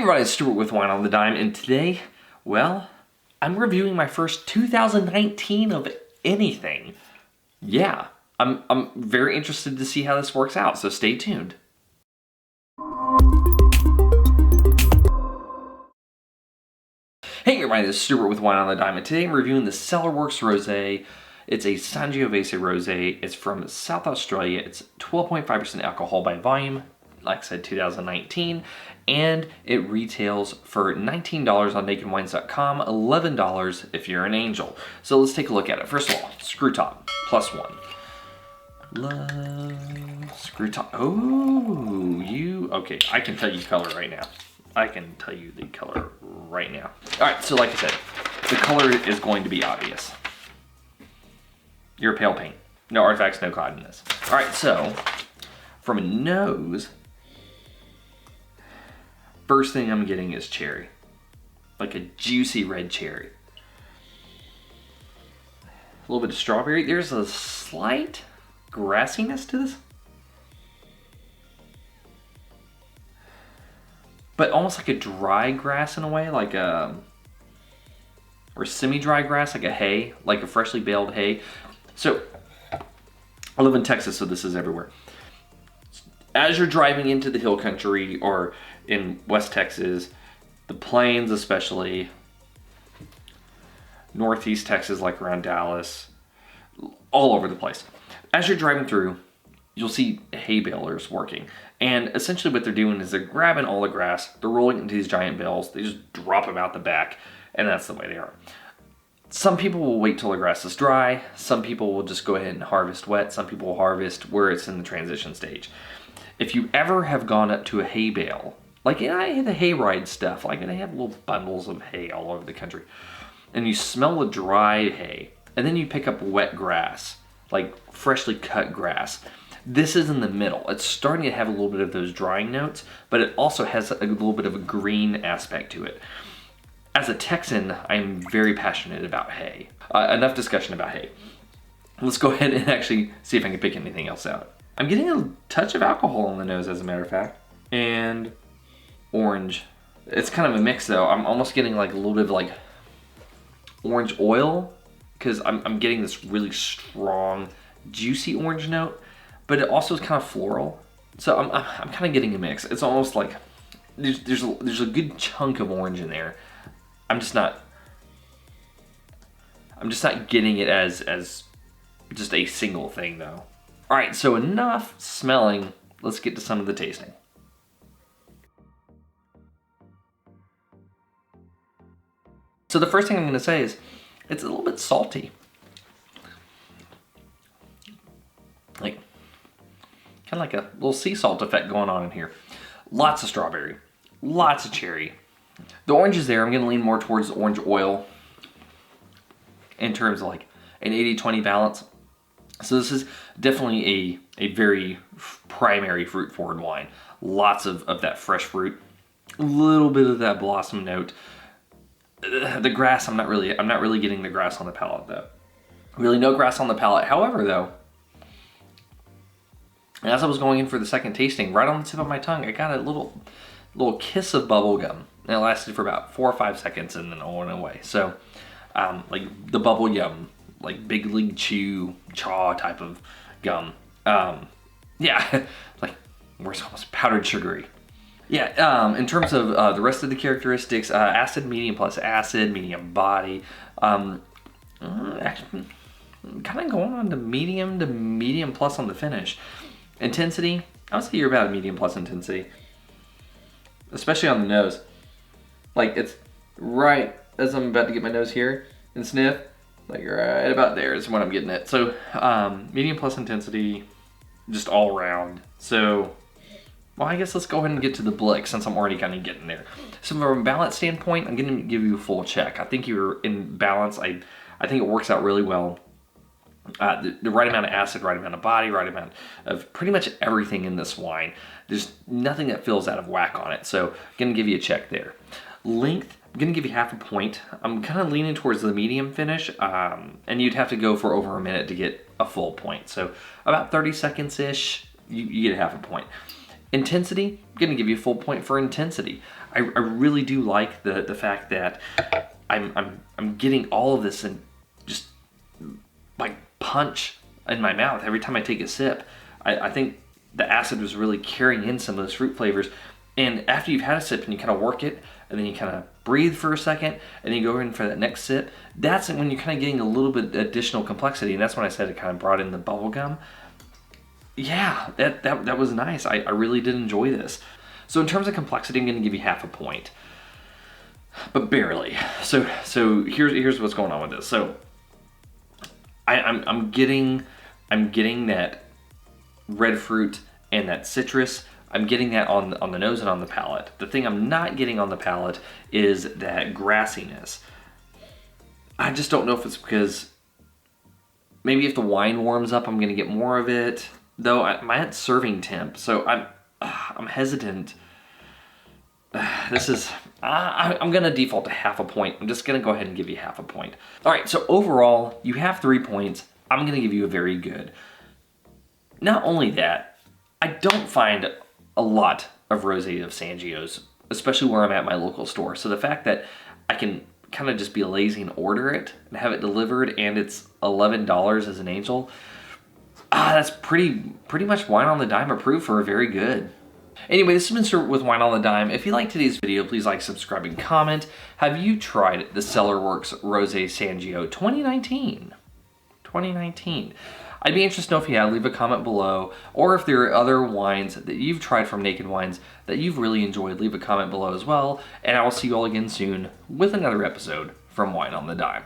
everybody, it's Stuart with Wine on the Dime, and today, well, I'm reviewing my first 2019 of anything. Yeah, I'm very interested to see how this works out, so stay tuned. Hey everybody, this is Stuart with Wine on the Dime, and today I'm reviewing the Cellar Works Rosé. It's a Sangiovese Rosé. It's from South Australia. It's 12.5% alcohol by volume. Like I said, 2019, and it retails for $19 on nakedwines.com, $11 if you're an angel. So let's take a look at it. First of all, screw top, +1. Love screw top. Oh, okay, I can tell you color right now. I can tell you the color right now. All right, so like I said, the color is going to be obvious. You're a pale paint. No artifacts, no cloud in this. All right, so from a nose, first thing I'm getting is cherry. Like a juicy red cherry. A little bit of strawberry. There's a slight grassiness to this. But almost like a dry grass in a way, like a, or semi-dry grass, like a hay, like a freshly baled hay. So, I live in Texas, so this is everywhere. As you're driving into the hill country, or in West Texas, the plains especially, Northeast Texas, like around Dallas, all over the place. As you're driving through, you'll see hay balers working. And essentially what they're doing is they're grabbing all the grass, they're rolling it into these giant bales, they just drop them out the back, and that's the way they are. Some people will wait till the grass is dry, some people will just go ahead and harvest wet, some people will harvest where it's in the transition stage. If you ever have gone up to a hay bale, like the hayride stuff, like they have little bundles of hay all over the country, and you smell the dry hay, and then you pick up wet grass, like freshly cut grass. This is in the middle. It's starting to have a little bit of those drying notes, but it also has a little bit of a green aspect to it. As a Texan, I'm very passionate about hay. Enough discussion about hay. Let's go ahead and actually see if I can pick anything else out. I'm getting a touch of alcohol on the nose, as a matter of fact, and orange. It's kind of a mix though. I'm almost getting like a little bit of like orange oil, because I'm getting this really strong, juicy orange note, but it also is kind of floral. So I'm kind of getting a mix. It's almost like there's a good chunk of orange in there. I'm just not getting it as just a single thing though. All right, so enough smelling. Let's get to some of the tasting. So the first thing I'm going to say is it's a little bit salty. Like, kind of like a little sea salt effect going on in here. Lots of strawberry, lots of cherry. The orange is there. I'm going to lean more towards orange oil in terms of like an 80-20 balance. So this is definitely a very primary fruit forward wine. Lots of that fresh fruit, a little bit of that blossom note. The grass, I'm not really getting the grass on the palate though. Really no grass on the palate. However though, as I was going in for the second tasting, right on the tip of my tongue, I got a little kiss of bubble gum. And it lasted for about 4 or 5 seconds and then it went away. So, like the bubble gum, like Big League Chew, chaw type of gum. Yeah, like where's almost powdered sugary. Yeah, in terms of the rest of the characteristics, acid, medium plus acid, medium body. Actually, kind of going on to medium plus on the finish. Intensity, I would say you're about a medium plus intensity. Especially on the nose. Like it's right as I'm about to get my nose here and sniff, like right about there is when I'm getting it. So medium plus intensity, just all around. So, well, I guess let's go ahead and get to the blick since I'm already kind of getting there. So from a balance standpoint, I'm going to give you a full check. I think you're in balance. I think it works out really well. The right amount of acid, right amount of body, right amount of pretty much everything in this wine. There's nothing that feels out of whack on it. So I'm going to give you a check there. Length, I'm going to give you half a point. I'm kind of leaning towards the medium finish, and you'd have to go for over a minute to get a full point. So about 30 seconds-ish, you get half a point. Intensity, I'm going to give you a full point for intensity. I really do like the fact that I'm getting all of this and just like punch in my mouth every time I take a sip. I think the acid was really carrying in some of those fruit flavors. And after you've had a sip and you kind of work it, and then you kind of breathe for a second, and then you go in for that next sip, that's when you're kind of getting a little bit additional complexity. And that's when I said it kind of brought in the bubble gum. Yeah, that was nice. I really did enjoy this. So in terms of complexity, I'm going to give you half a point, but barely. So here's what's going on with this. So I'm getting that red fruit and that citrus. I'm getting that on the nose and on the palate. The thing I'm not getting on the palate is that grassiness. I just don't know if it's because maybe if the wine warms up, I'm going to get more of it. Though I'm at serving temp, so I'm hesitant. I'm going to default to half a point. I'm just going to go ahead and give you half a point. All right, so overall, you have 3 points. I'm going to give you a very good. Not only that, I don't find a lot of rosé of Sangiovese, especially where I'm at my local store. So the fact that I can kind of just be lazy and order it and have it delivered, and it's $11 as an angel, that's pretty much Wine on the Dime approved for a very good. Anyway, this has been Stuart with Wine on the Dime. If you liked today's video, please like, subscribe, and comment. Have you tried the Cellar Works Rosé Sangiovese 2019? 2019. I'd be interested to know if you have. Leave a comment below, or if there are other wines that you've tried from Naked Wines that you've really enjoyed, leave a comment below as well. And I will see you all again soon with another episode from Wine on the Dime.